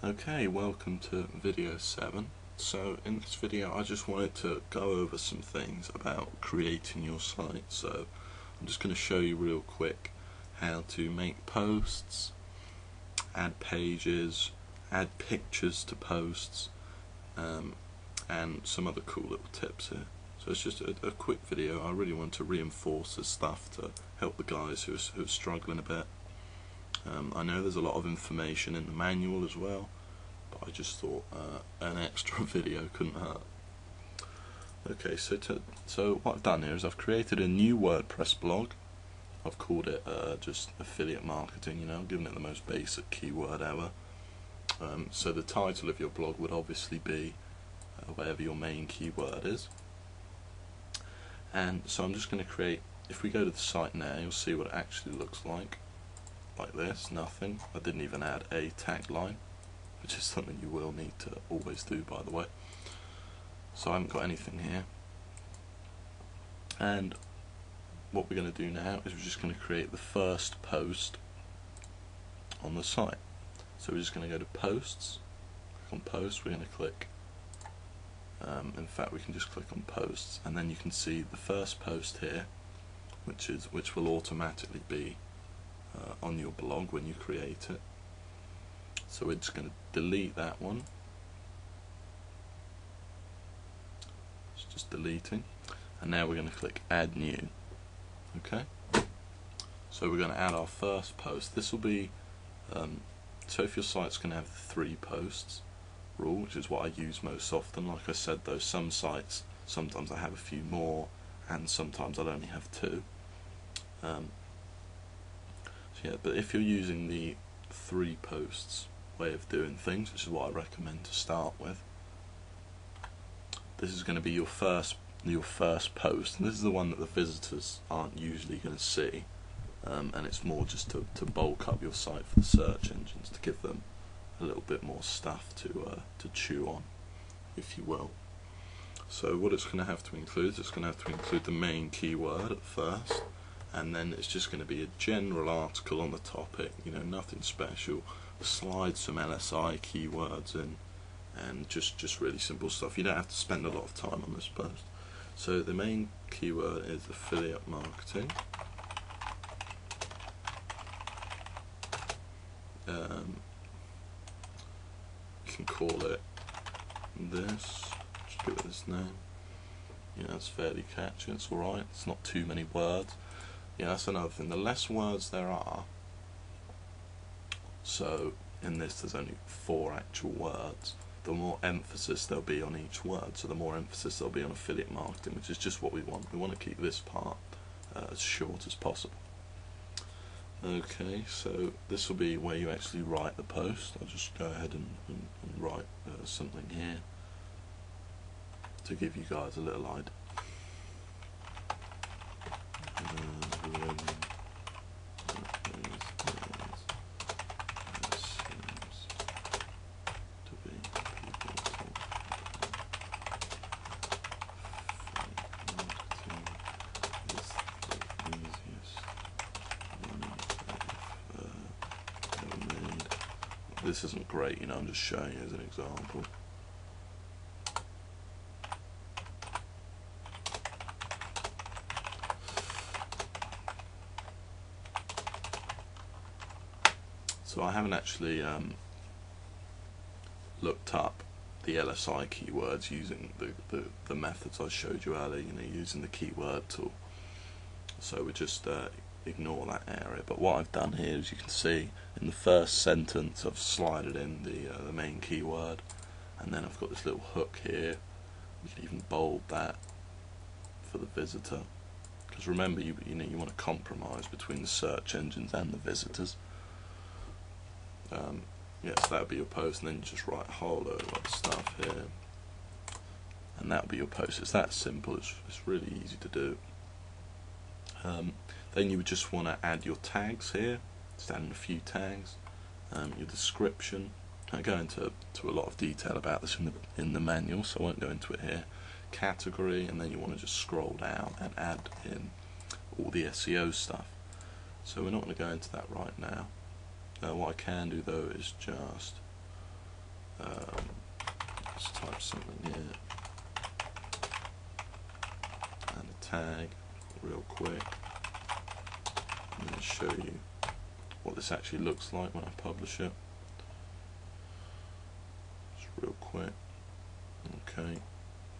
Okay, welcome to video 7. So in this video I just wanted to go over some things about creating your site. So I'm just going to show you real quick how to make posts, add pages, add pictures to posts, and some other cool little tips here. So it's just a quick video. I really want to reinforce this stuff to help the guys who are struggling a bit. I know there's a lot of information in the manual as well, but I just thought an extra video couldn't hurt. Okay, so what I've done here is I've created a new WordPress blog. I've called it just affiliate marketing, giving it the most basic keyword ever. So the title of your blog would obviously be whatever your main keyword is. And so I'm just going to create, if we go to the site now, you'll see what it actually looks like this, nothing. I didn't even add a tagline, which is something you will need to always do, by the way. So I haven't got anything here. And what we're going to do now is we're just going to create the first post on the site. So we're just going to go to posts, click on posts, we're going to click, in fact we can just click on posts, and then you can see the first post here, which will automatically be on your blog when you create it. So we're just going to delete that one. It's just deleting, and now we're going to click add new. Okay, so we're going to add our first post. This will be so if your site's going to have the 3 posts rule, which is what I use most often. Like I said though, some sites sometimes I have a few more, and sometimes I'll only have 2. Yeah, but if you're using the 3 posts way of doing things, which is what I recommend to start with, this is going to be your first post, and this is the one that the visitors aren't usually going to see, and it's more just to bulk up your site for the search engines, to give them a little bit more stuff to chew on, if you will. So what it's going to have to include is it's going to have to include the main keyword at first, and then it's just going to be a general article on the topic, nothing special. Slide some LSI keywords in, and just really simple stuff. You don't have to spend a lot of time on this post. So the main keyword is affiliate marketing. You can call it this, just give it this name. It's fairly catchy, it's alright, it's not too many words. That's another thing, the less words there are, so in this there's only 4 actual words, the more emphasis there'll be on each word. So the more emphasis there'll be on affiliate marketing, which is just what we want. We want to keep this part as short as possible. Okay, so this will be where you actually write the post. I'll just go ahead and write something here to give you guys a little idea. This isn't great, I'm just showing you as an example. So I haven't actually looked up the LSI keywords using the methods I showed you earlier, using the keyword tool. So we just ignore that area. But what I've done here, as you can see, in the first sentence I've slided in the main keyword, and then I've got this little hook here. You can even bold that for the visitor, because remember, you want to compromise between the search engines and the visitors. So that would be your post, and then you just write a whole load of stuff here, and that would be your post. It's that simple. It's really easy to do. Then you would just want to add your tags here, just add in a few tags, your description. I go into a lot of detail about this in the manual, so I won't go into it here. Category, and then you want to just scroll down and add in all the SEO stuff. So we're not going to go into that right now. What I can do though is just Let's type something here and a tag real quick. I'm going to show you what this actually looks like when I publish it. Just real quick. Okay,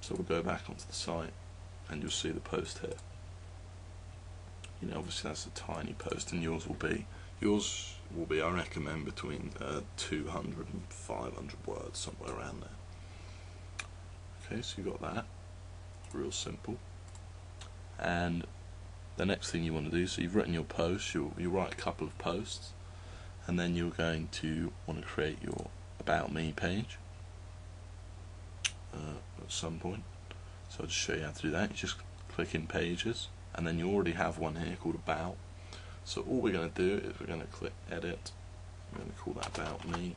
so we'll go back onto the site and you'll see the post here. You know, obviously that's a tiny post, and yours will be, I recommend, between 200 and 500 words, somewhere around there. Okay, so you've got that. Real simple. And the next thing you want to do, so you've written your post, you write a couple of posts, and then you're going to want to create your About Me page at some point. So I'll just show you how to do that. You just click in Pages, and then you already have one here called About. So all we're going to do is we're going to click Edit. I'm going to call that About Me,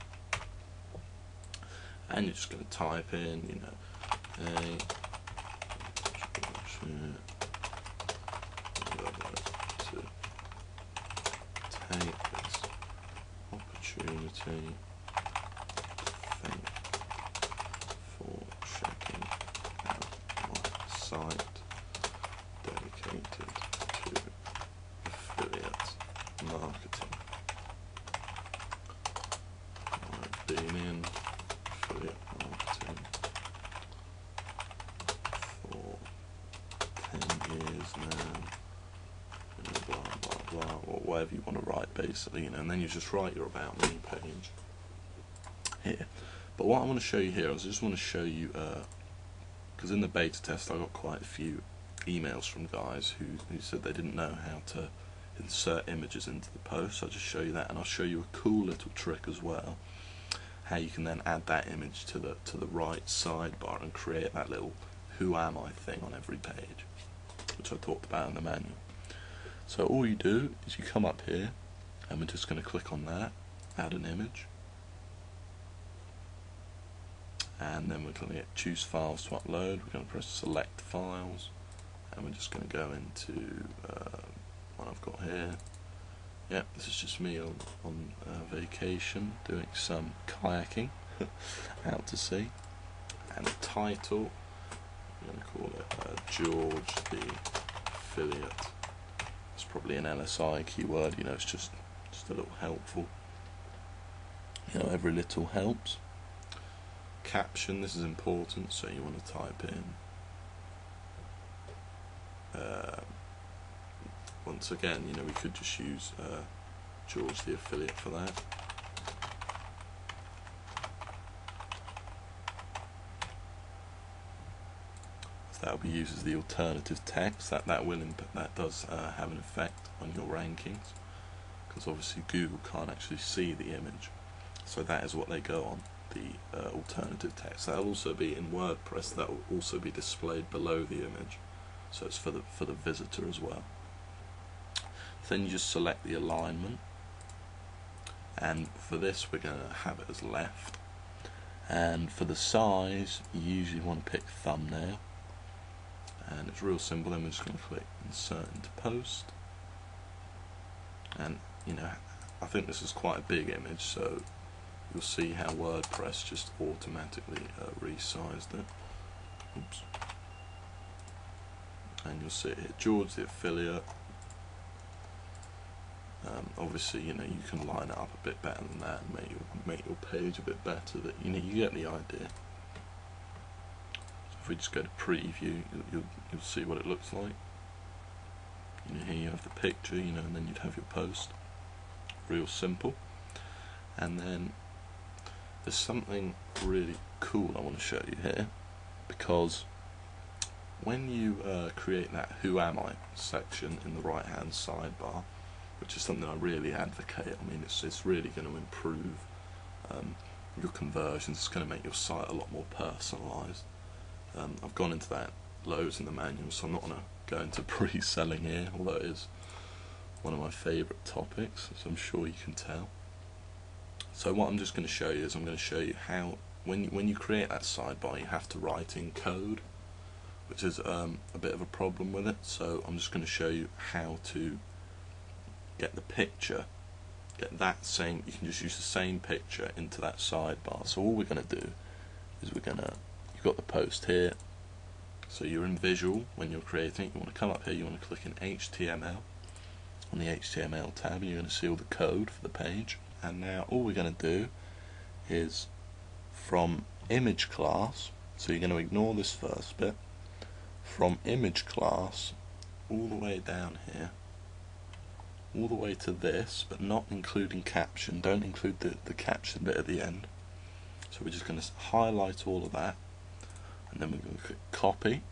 and you're just going to type in, you know, to take this opportunity. Thank for checking out my site dedicated to affiliate marketing. I've been in affiliate marketing for 10 years now, you know, blah blah blah, or whatever you want to write, basically, you know, and then you just write your About Me page here. But what I want to show you here is I just want to show you, because in the beta test I got quite a few emails from guys who said they didn't know how to insert images into the post. So I'll just show you that, and I'll show you a cool little trick as well, how you can then add that image to the right sidebar and create that little "Who am I" thing on every page, which I talked about in the manual. So all you do is you come up here, and we're just going to click on that, add an image, and then we're going to get Choose Files to Upload. We're going to press Select Files, and we're just going to go into what I've got here. Yeah, this is just me on vacation doing some kayaking out to sea. And the title, I'm going to call it George the Affiliate. It's probably an LSI keyword, you know, it's just a little helpful. You know, every little helps. Caption, this is important, so you want to type in once again, you know, we could just use George the Affiliate for that. So that will be used as the alternative text. That does have an effect on your rankings, because obviously Google can't actually see the image, so that is what they go on, the alternative text. That will also be in WordPress. That will also be displayed below the image, so it's for the visitor as well. Then you just select the alignment, and for this we're going to have it as left, and for the size you usually want to pick thumbnail, and it's real simple. Then we're just going to click Insert into Post, and you know, I think this is quite a big image, so you'll see how WordPress just automatically resized it. Oops. And you'll see it here, George the Affiliate. Obviously, you know, you can line it up a bit better than that and make your page a bit better. That, you know, you get the idea. So if we just go to Preview, you'll see what it looks like. You know, here you have the picture, you know, and then you'd have your post. Real simple. And then there's something really cool I want to show you here, because when you create that "Who am I" section in the right hand sidebar, which is something I really advocate. I mean, it's really going to improve your conversions. It's going to make your site a lot more personalised. I've gone into that loads in the manual, so I'm not going to go into pre-selling here, although it is one of my favourite topics, as I'm sure you can tell. So what I'm just going to show you is I'm going to show you how, when you create that sidebar, you have to write in code, which is a bit of a problem with it. So I'm just going to show you how to get the picture get that same, you can just use the same picture into that sidebar. So all we're going to do is you've got the post here, so you're in visual when you're creating it. You want to come up here, you want to click in HTML on the HTML tab, and you're going to see all the code for the page. And now all we're going to do is from image class, so you're going to ignore this first bit, from image class all the way down here, all the way to this, but not including caption. Don't include the caption bit at the end. So we're just going to highlight all of that, and then we're going to click copy.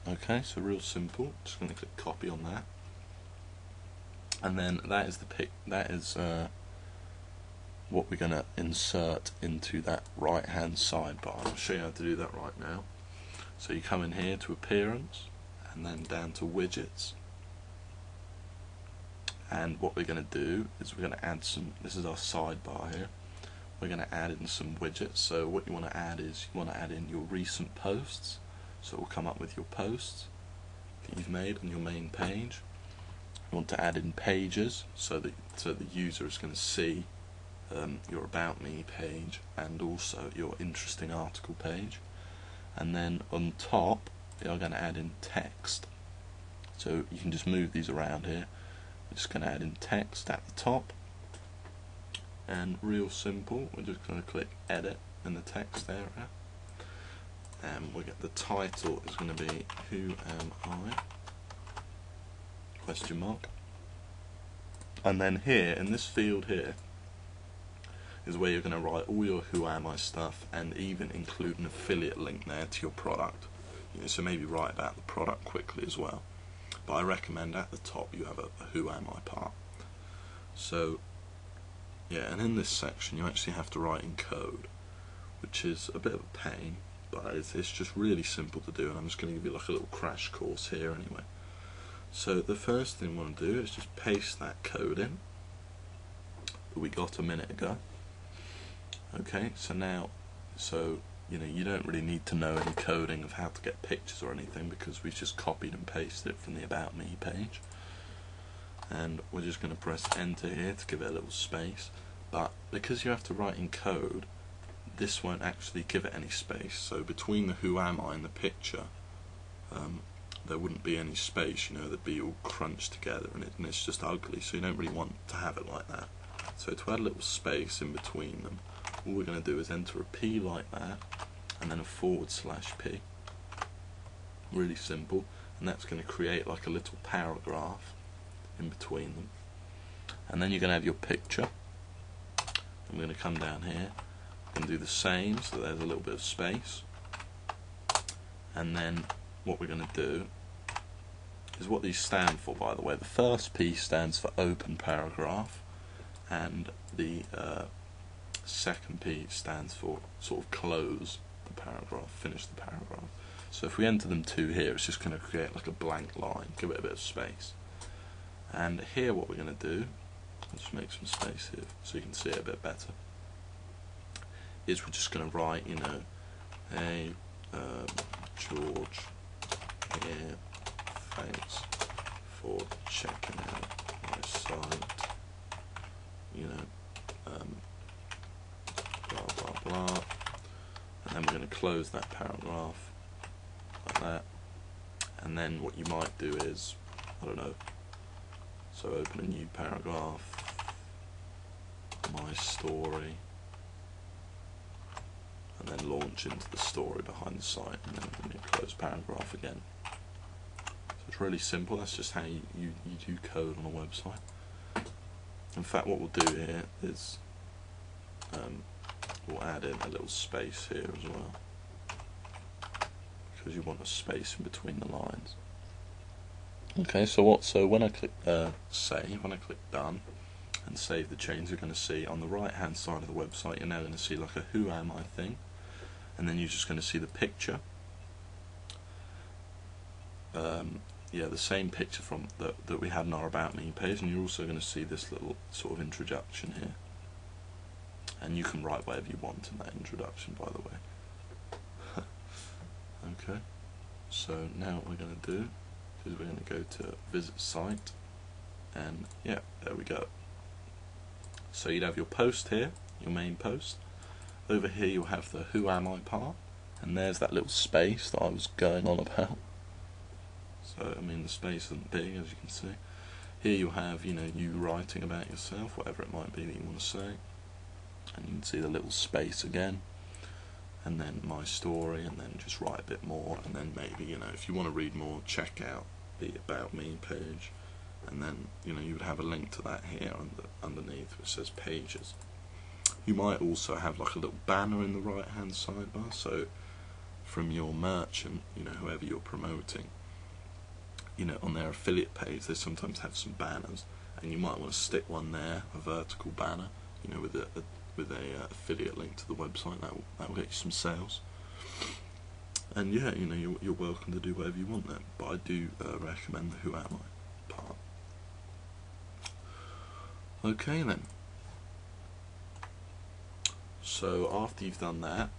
Okay, so real simple. Just going to click copy on that, and then that is what we're going to insert into that right hand sidebar. I'll show you how to do that right now. So you come in here to appearance, and then down to widgets, and what we're going to do is we're going to add some, this is our sidebar here, we're going to add in some widgets. So what you want to add is, you want to add in your recent posts, so it will come up with your posts that you've made on your main page. You want to add in pages, so the user is going to see your About Me page and also your interesting article page. And then on top you're going to add in text, so you can just move these around here. We're just going to add in text at the top, and real simple, we're just going to click edit in the text area, and we'll get the title is going to be Who Am I? Question mark. And then here in this field here is where you're going to write all your Who Am I stuff, and even include an affiliate link there to your product. So maybe write about the product quickly as well. But I recommend at the top you have a Who Am I part. So yeah, and in this section you actually have to write in code, which is a bit of a pain, but it's just really simple to do, and I'm just going to give you like a little crash course here anyway. So the first thing we want to do is just paste that code in that we got a minute ago. Okay, so now, you don't really need to know any coding of how to get pictures or anything, because we've just copied and pasted it from the About Me page. And we're just going to press enter here to give it a little space, but because you have to write in code, this won't actually give it any space. So between the Who Am I and the picture, there wouldn't be any space, they'd be all crunched together, and it's just ugly, so you don't really want to have it like that. So to add a little space in between them, all we're going to do is enter a P like that, and then a /P. Really simple, and that's going to create like a little paragraph in between them. And then you're going to have your picture, and we're going to come down here and do the same, so there's a little bit of space. And then what we're going to do is what these stand for, by the way. The first P stands for open paragraph, and the second P stands for sort of close the paragraph, finish the paragraph. So if we enter them two here, it's just going to create like a blank line, give it a bit of space. And here what we're going to do, I'll just make some space here so you can see it a bit better, is we're just going to write, hey, George here, thanks for checking out my site, blah blah blah, and then we're going to close that paragraph like that. And then what you might do is, I don't know, so open a new paragraph, my story, and then launch into the story behind the site, and then you close paragraph again. So it's really simple. That's just how you do code on a website. In fact, what we'll do here is we'll add in a little space here as well, because you want a space in between the lines. Okay, so when I click save, when I click done and save the change, you're going to see on the right hand side of the website, you're now going to see like a Who Am I thing, and then you're just going to see the picture. Yeah, the same picture from that we had in our About Me page, and you're also going to see this little sort of introduction here, and you can write whatever you want in that introduction, by the way. Okay, so now what we're going to do is we're going to go to visit site, and yeah, there we go. So you'd have your post here, your main post. Over here you'll have the Who Am I part, and there's that little space that I was going on about. So I mean the space isn't big, as you can see. Here you'll have, you writing about yourself, whatever it might be that you want to say, and you can see the little space again, and then my story, and then just write a bit more, and then maybe, if you want to read more, check out the About Me page, and then you would have a link to that here underneath which says pages. You might also have like a little banner in the right hand sidebar, so from your merchant, whoever you're promoting, on their affiliate page they sometimes have some banners, and you might want to stick one there, a vertical banner, with a affiliate link to the website. That will get you some sales. And yeah, you're welcome to do whatever you want there, but I do recommend the Who Am I part. Okay then. So after you've done that,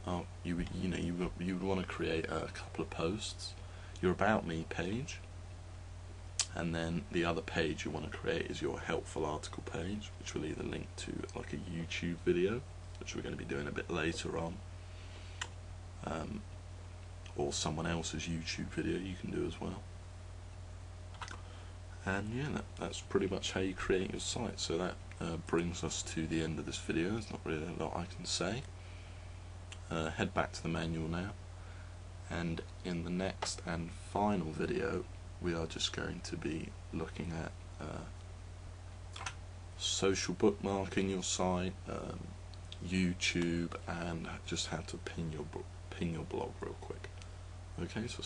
you would want to create a couple of posts. Your About Me page, and then the other page you want to create is your helpful article page, which will either link to like a YouTube video, which we're going to be doing a bit later on, or someone else's YouTube video you can do as well. And yeah, that's pretty much how you create your site. So that brings us to the end of this video. There's not really a lot I can say. Head back to the manual now, and in the next and final video we are just going to be looking at social bookmarking your site, YouTube, and just how to pin your blog real quick. Okay, so